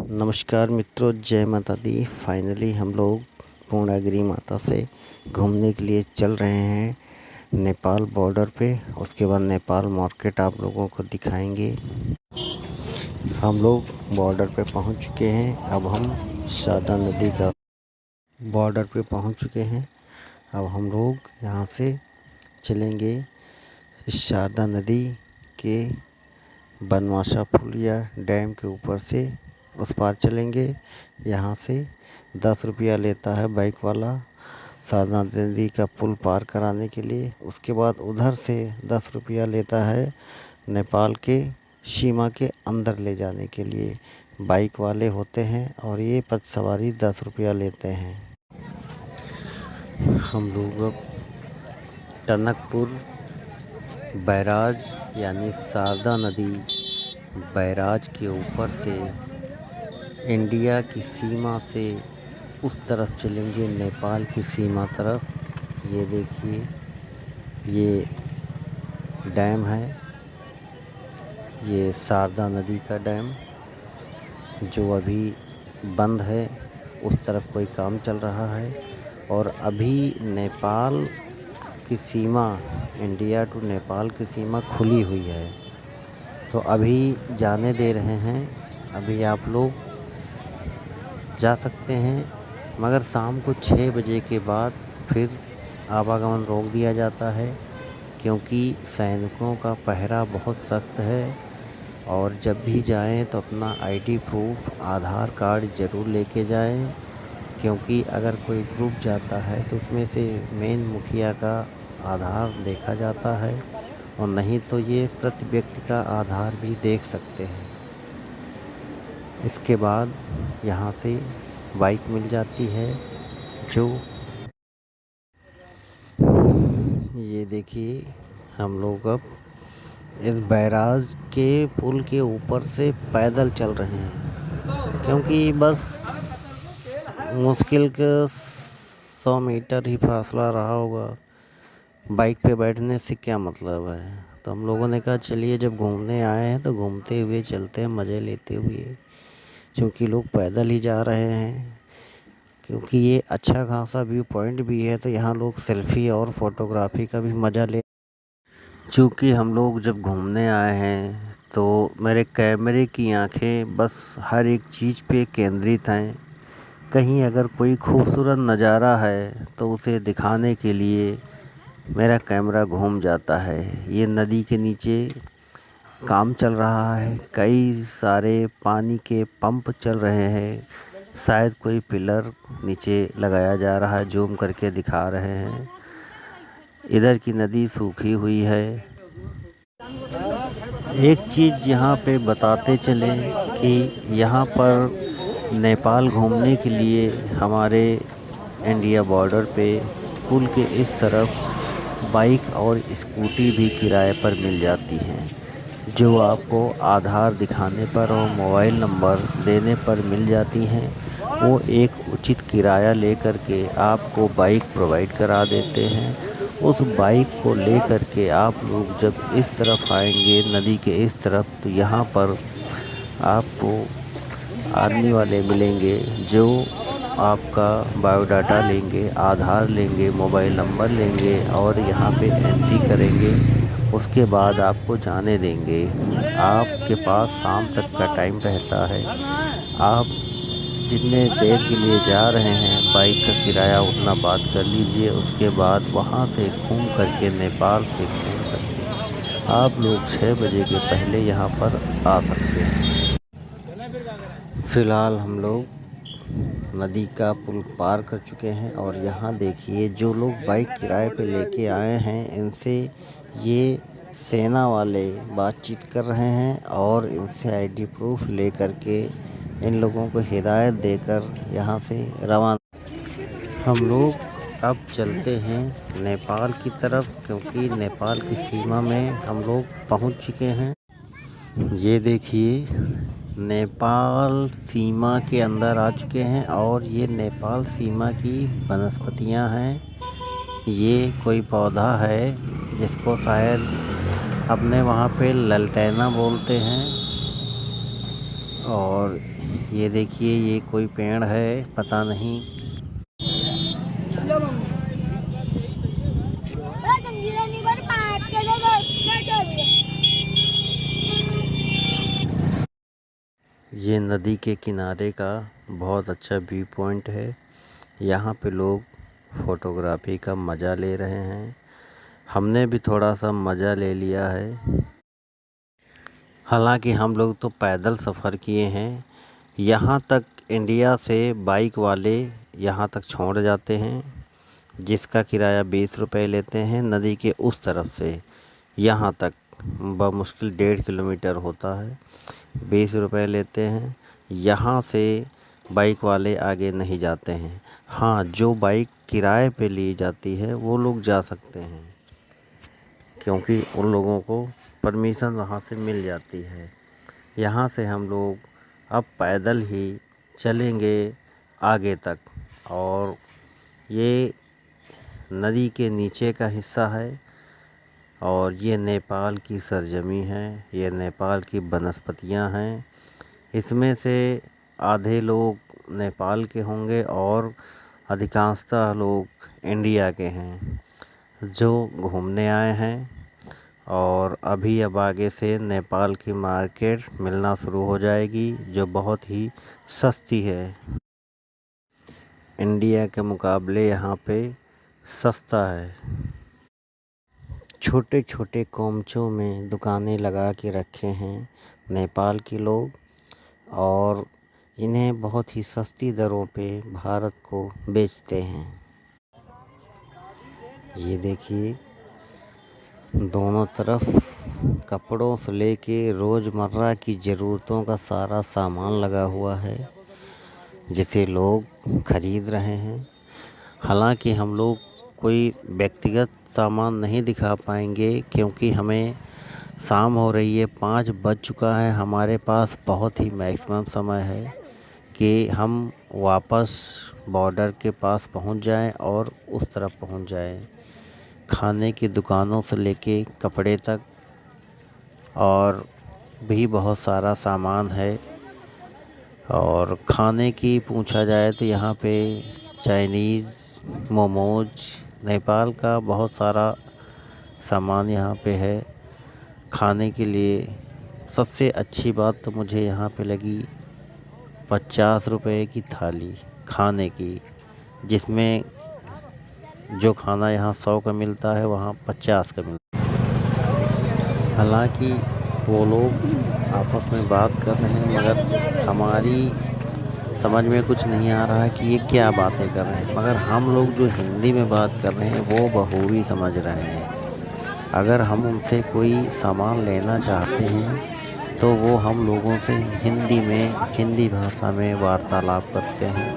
नमस्कार मित्रों, जय माता दी। फाइनली हम लोग पूर्णागिरि माता से घूमने के लिए चल रहे हैं नेपाल बॉर्डर पे। उसके बाद नेपाल मार्केट आप लोगों को दिखाएंगे। हम लोग बॉर्डर पे पहुंच चुके हैं। अब हम शारदा नदी का बॉर्डर पे पहुंच चुके हैं। अब हम लोग यहां से चलेंगे इस शारदा नदी के बनवासा पुल या डैम के ऊपर से उस पार चलेंगे। यहाँ से 10 रुपया लेता है बाइक वाला शारदा नदी का पुल पार कराने के लिए। उसके बाद उधर से 10 रुपया लेता है नेपाल के सीमा के अंदर ले जाने के लिए। बाइक वाले होते हैं और ये पथ सवारी 10 रुपया लेते हैं। हम लोग अब टनकपुर बैराज यानी शारदा नदी बैराज के ऊपर से इंडिया की सीमा से उस तरफ चलेंगे, नेपाल की सीमा तरफ। ये देखिए, ये डैम है, ये शारदा नदी का डैम जो अभी बंद है। उस तरफ कोई काम चल रहा है और अभी नेपाल की सीमा, इंडिया टू नेपाल की सीमा खुली हुई है, तो अभी जाने दे रहे हैं। अभी आप लोग जा सकते हैं, मगर शाम को 6 बजे के बाद फिर आवागमन रोक दिया जाता है, क्योंकि सैनिकों का पहरा बहुत सख्त है। और जब भी जाएं तो अपना आईडी प्रूफ, आधार कार्ड ज़रूर लेके जाएं, क्योंकि अगर कोई ग्रुप जाता है तो उसमें से मेन मुखिया का आधार देखा जाता है, और नहीं तो ये प्रति व्यक्ति का आधार भी देख सकते हैं। इसके बाद यहाँ से बाइक मिल जाती है। जो ये देखिए, हम लोग अब इस बैराज के पुल के ऊपर से पैदल चल रहे हैं, क्योंकि बस मुश्किल के 100 मीटर ही फासला रहा होगा। बाइक पे बैठने से क्या मतलब है। तो हम लोगों ने कहा चलिए, जब घूमने आए हैं तो घूमते हुए चलते हैं, मज़े लेते हुए, क्योंकि लोग पैदल ही जा रहे हैं। क्योंकि ये अच्छा खासा व्यू पॉइंट भी है, तो यहाँ लोग सेल्फ़ी और फ़ोटोग्राफी का भी मज़ा ले। चूँकि हम लोग जब घूमने आए हैं तो मेरे कैमरे की आँखें बस हर एक चीज़ पे केंद्रित हैं। कहीं अगर कोई खूबसूरत नज़ारा है तो उसे दिखाने के लिए मेरा कैमरा घूम जाता है। ये नदी के नीचे काम चल रहा है, कई सारे पानी के पंप चल रहे हैं। शायद कोई पिलर नीचे लगाया जा रहा है, जूम करके दिखा रहे हैं। इधर की नदी सूखी हुई है। एक चीज़ यहाँ पे बताते चलें कि यहाँ पर नेपाल घूमने के लिए हमारे इंडिया बॉर्डर पे पुल के इस तरफ बाइक और स्कूटी भी किराए पर मिल जाती हैं, जो आपको आधार दिखाने पर और मोबाइल नंबर देने पर मिल जाती हैं। वो एक उचित किराया लेकर के आपको बाइक प्रोवाइड करा देते हैं। उस बाइक को लेकर के आप लोग जब इस तरफ आएंगे, नदी के इस तरफ, तो यहाँ पर आपको आर्मी वाले मिलेंगे, जो आपका बायोडाटा लेंगे, आधार लेंगे, मोबाइल नंबर लेंगे और यहाँ पे एंट्री करेंगे। उसके बाद आपको जाने देंगे। आपके पास शाम तक का टाइम रहता है। आप जितने देर के लिए जा रहे हैं, बाइक का किराया उतना बात कर लीजिए। उसके बाद वहाँ से घूम करके, नेपाल से घूम करके आप लोग 6 बजे के पहले यहाँ पर आ सकते हैं। फ़िलहाल हम लोग नदी का पुल पार कर चुके हैं और यहाँ देखिए, जो लोग बाइक किराए पे लेके आए हैं, इनसे ये सेना वाले बातचीत कर रहे हैं और इनसे आईडी प्रूफ ले करके इन लोगों को हिदायत देकर यहाँ से रवाना। हम लोग अब चलते हैं नेपाल की तरफ, क्योंकि नेपाल की सीमा में हम लोग पहुँच चुके हैं। ये देखिए, नेपाल सीमा के अंदर आ चुके हैं और ये नेपाल सीमा की वनस्पतियाँ हैं। ये कोई पौधा है जिसको शायद अपने वहाँ पे ललटेना बोलते हैं, और ये देखिए, ये कोई पेड़ है, पता नहीं। ये नदी के किनारे का बहुत अच्छा व्यू पॉइंट है। यहाँ पे लोग फोटोग्राफी का मज़ा ले रहे हैं। हमने भी थोड़ा सा मज़ा ले लिया है। हालांकि हम लोग तो पैदल सफ़र किए हैं। यहाँ तक इंडिया से बाइक वाले यहाँ तक छोड़ जाते हैं, जिसका किराया 20 रुपए लेते हैं। नदी के उस तरफ से यहाँ तक बमुश्किल 1.5 किलोमीटर होता है, 20 रुपए लेते हैं। यहाँ से बाइक वाले आगे नहीं जाते हैं। हाँ, जो बाइक किराए पे ली जाती है वो लोग जा सकते हैं, क्योंकि उन लोगों को परमिशन वहाँ से मिल जाती है। यहाँ से हम लोग अब पैदल ही चलेंगे आगे तक। और ये नदी के नीचे का हिस्सा है और ये नेपाल की सरजमी है। ये नेपाल की वनस्पतियाँ हैं। इसमें से आधे लोग नेपाल के होंगे और अधिकांशतः लोग इंडिया के हैं जो घूमने आए हैं। और अभी अब आगे से नेपाल की मार्केट मिलना शुरू हो जाएगी, जो बहुत ही सस्ती है। इंडिया के मुकाबले यहाँ पे सस्ता है। छोटे छोटे कोमचों में दुकानें लगा के रखे हैं नेपाल के लोग, और इन्हें बहुत ही सस्ती दरों पे भारत को बेचते हैं। ये देखिए, दोनों तरफ कपड़ों से लेके रोज़मर्रा की ज़रूरतों का सारा सामान लगा हुआ है, जिसे लोग खरीद रहे हैं। हालांकि हम लोग कोई व्यक्तिगत सामान नहीं दिखा पाएंगे, क्योंकि हमें शाम हो रही है, 5 बज चुका है। हमारे पास बहुत ही मैक्सिमम समय है कि हम वापस बॉर्डर के पास पहुंच जाएं और उस तरफ पहुंच जाएं। खाने की दुकानों से लेके कपड़े तक और भी बहुत सारा सामान है। और खाने की पूछा जाए तो यहाँ पे चाइनीज़, मोमोज, नेपाल का बहुत सारा सामान यहाँ पे है खाने के लिए। सबसे अच्छी बात तो मुझे यहाँ पे लगी 50 रुपए की थाली खाने की, जिसमें जो खाना यहाँ 100 का मिलता है वहाँ 50 का मिलता है। हालांकि वो लोग आपस में बात कर रहे हैं, मगर हमारी समझ में कुछ नहीं आ रहा है कि ये क्या बातें कर रहे हैं। मगर हम लोग जो हिंदी में बात कर रहे हैं वो बखूबी समझ रहे हैं। अगर हम उनसे कोई सामान लेना चाहते हैं तो वो हम लोगों से हिंदी में, हिंदी भाषा में वार्तालाप करते हैं।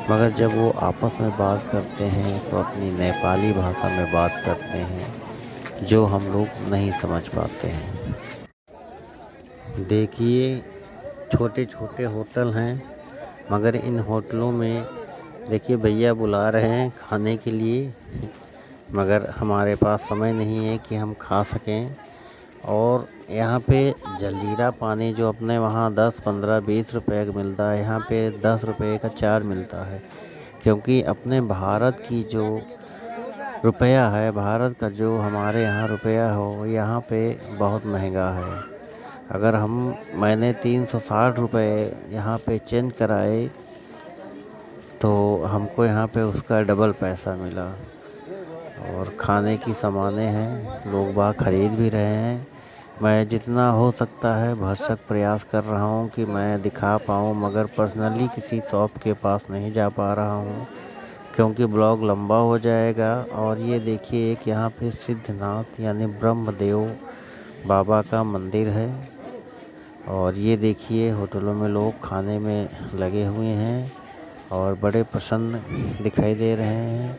मगर जब वो आपस में बात करते हैं तो अपनी नेपाली भाषा में बात करते हैं, जो हम लोग नहीं समझ पाते हैं। देखिए, छोटे छोटे होटल हैं, मगर इन होटलों में देखिए भैया बुला रहे हैं खाने के लिए, मगर हमारे पास समय नहीं है कि हम खा सकें। और यहाँ पे जलजीरा पानी जो अपने वहाँ 10, 15, 20 रुपए का मिलता है, यहाँ पे 10 रुपए का 4 मिलता है। क्योंकि अपने भारत की जो रुपया है, भारत का जो हमारे यहाँ रुपया हो, यहाँ पे बहुत महंगा है। अगर मैंने 360 रुपए यहाँ पे चेंज कराए तो हमको यहाँ पे उसका डबल पैसा मिला। और खाने की सामानें हैं, लोग बाग खरीद भी रहे हैं। मैं जितना हो सकता है भरसक प्रयास कर रहा हूँ कि मैं दिखा पाऊँ, मगर पर्सनली किसी शॉप के पास नहीं जा पा रहा हूँ, क्योंकि ब्लॉग लंबा हो जाएगा। और ये देखिए, एक यहाँ पे सिद्धनाथ यानी ब्रह्मदेव बाबा का मंदिर है। और ये देखिए, होटलों में लोग खाने में लगे हुए हैं और बड़े प्रसन्न दिखाई दे रहे हैं।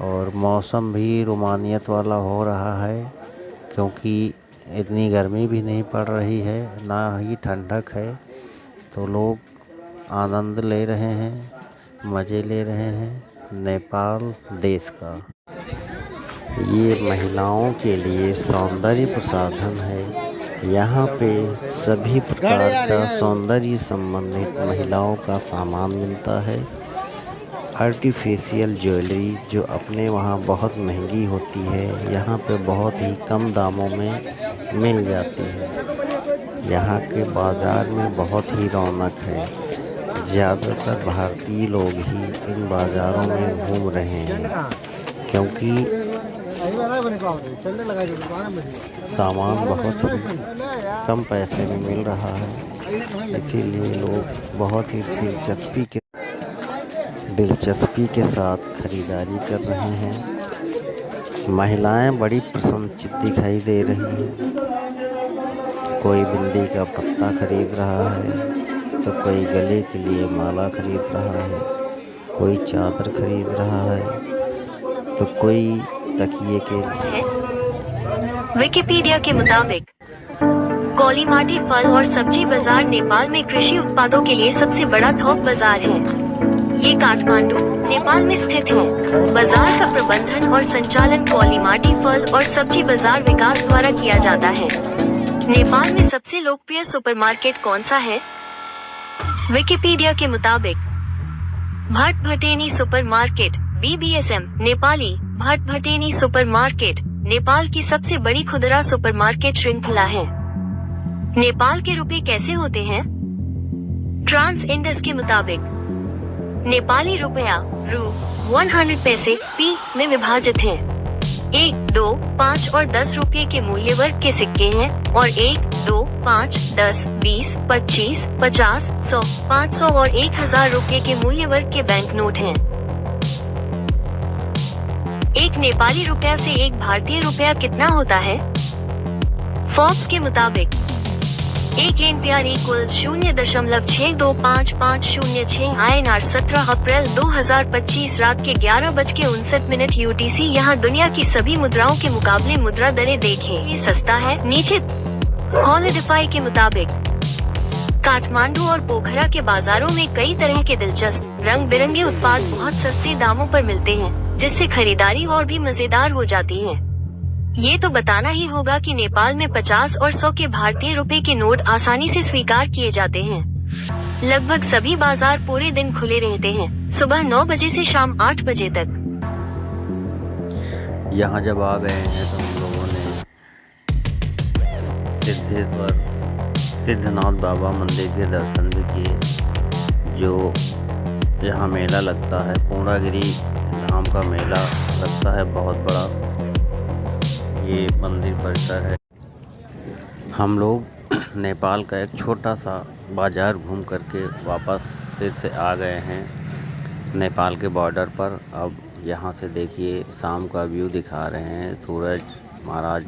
और मौसम भी रोमानियत वाला हो रहा है, क्योंकि इतनी गर्मी भी नहीं पड़ रही है, ना ही ठंडक है। तो लोग आनंद ले रहे हैं, मज़े ले रहे हैं नेपाल देश का। ये महिलाओं के लिए सौंदर्य प्रसाधन है। यहाँ पे सभी प्रकार का सौंदर्य संबंधित महिलाओं का सामान मिलता है। आर्टिफिशियल ज्वेलरी जो अपने वहाँ बहुत महंगी होती है, यहाँ पे बहुत ही कम दामों में मिल जाती है। यहाँ के बाज़ार में बहुत ही रौनक है। ज़्यादातर भारतीय लोग ही इन बाज़ारों में घूम रहे हैं, क्योंकि सामान बहुत ही कम पैसे में मिल रहा है। इसीलिए लोग बहुत ही दिलचस्पी के साथ खरीदारी कर रहे हैं। महिलाएं बड़ी प्रसन्नचित्त दिखाई दे रही हैं। कोई बिंदी का पत्ता खरीद रहा है, तो कोई गले के लिए माला खरीद रहा है, कोई चादर खरीद रहा है, तो कोई तकिए के लिए। विकिपीडिया के मुताबिक कौलीमाटी फल और सब्जी बाजार नेपाल में कृषि उत्पादों के लिए सबसे बड़ा थोक बाजार है। ये काठमांडू, नेपाल में स्थित है। बाजार का प्रबंधन और संचालन कौलीमाटी फल और सब्जी बाजार विकास द्वारा किया जाता है। नेपाल में सबसे लोकप्रिय सुपरमार्केट कौन सा है? विकिपीडिया के मुताबिक Bhatbhateni supermarket BBSM Nepali Bhatbhateni supermarket Nepal की सबसे बड़ी खुदरा सुपरमार्केट श्रृंखला है। नेपाल के रुपए कैसे होते हैं? ट्रांस इंडस के मुताबिक नेपाली रुपया रु 100 पैसे P में विभाजित है। 1, 2, 5 और 10 रुपये के मूल्य वर्ग के सिक्के हैं और 1, 2, 5, 10, 20, 25, 50, 100, 500 और 1000 रुपये के मूल्य वर्ग के बैंक नोट हैं। एक नेपाली रुपया से एक भारतीय रुपया कितना होता है? फोर्ब्स के मुताबिक एक NPR इक्वल्स 0.62550 INR 17 अप्रैल 2025 रात के 11:59 UTC। यहाँ दुनिया की सभी मुद्राओं के मुकाबले मुद्रा दरें देखें। ये सस्ता है। नीचे हॉलिडिफाई के मुताबिक काठमांडू और पोखरा के बाजारों में कई तरह के दिलचस्प रंग बिरंगे उत्पाद बहुत सस्ते दामों पर मिलते हैं, जिससे खरीदारी और भी मजेदार हो जाती है। ये तो बताना ही होगा कि नेपाल में 50 और 100 के भारतीय रुपए के नोट आसानी से स्वीकार किए जाते हैं। लगभग सभी बाजार पूरे दिन खुले रहते हैं, सुबह 9 बजे से शाम 8 बजे तक। यहाँ जब आ गए हैं तो हम लोगों ने सिद्धनाथ बाबा मंदिर के दर्शन भी किए। जो यहाँ मेला लगता है, पूर्णागिरि धाम का मेला लगता है, बहुत बड़ा ये मंदिर परिसर है। हम लोग नेपाल का एक छोटा सा बाज़ार घूम करके वापस फिर से आ गए हैं नेपाल के बॉर्डर पर। अब यहाँ से देखिए शाम का व्यू दिखा रहे हैं। सूरज महाराज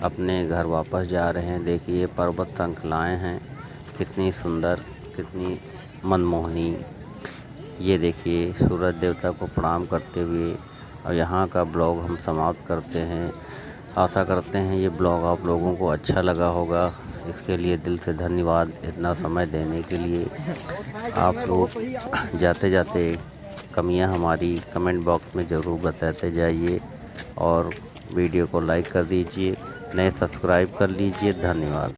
अपने घर वापस जा रहे हैं। देखिए पर्वत श्रृंखलाएँ हैं, कितनी सुंदर, कितनी मनमोहनी। ये देखिए सूरज देवता को प्रणाम करते हुए और यहाँ का ब्लॉग हम समाप्त करते हैं। आशा करते हैं ये ब्लॉग आप लोगों को अच्छा लगा होगा। इसके लिए दिल से धन्यवाद, इतना समय देने के लिए। आप लोग जाते जाते कमियां हमारी कमेंट बॉक्स में ज़रूर बताते जाइए और वीडियो को लाइक कर दीजिए, नए सब्सक्राइब कर लीजिए। धन्यवाद।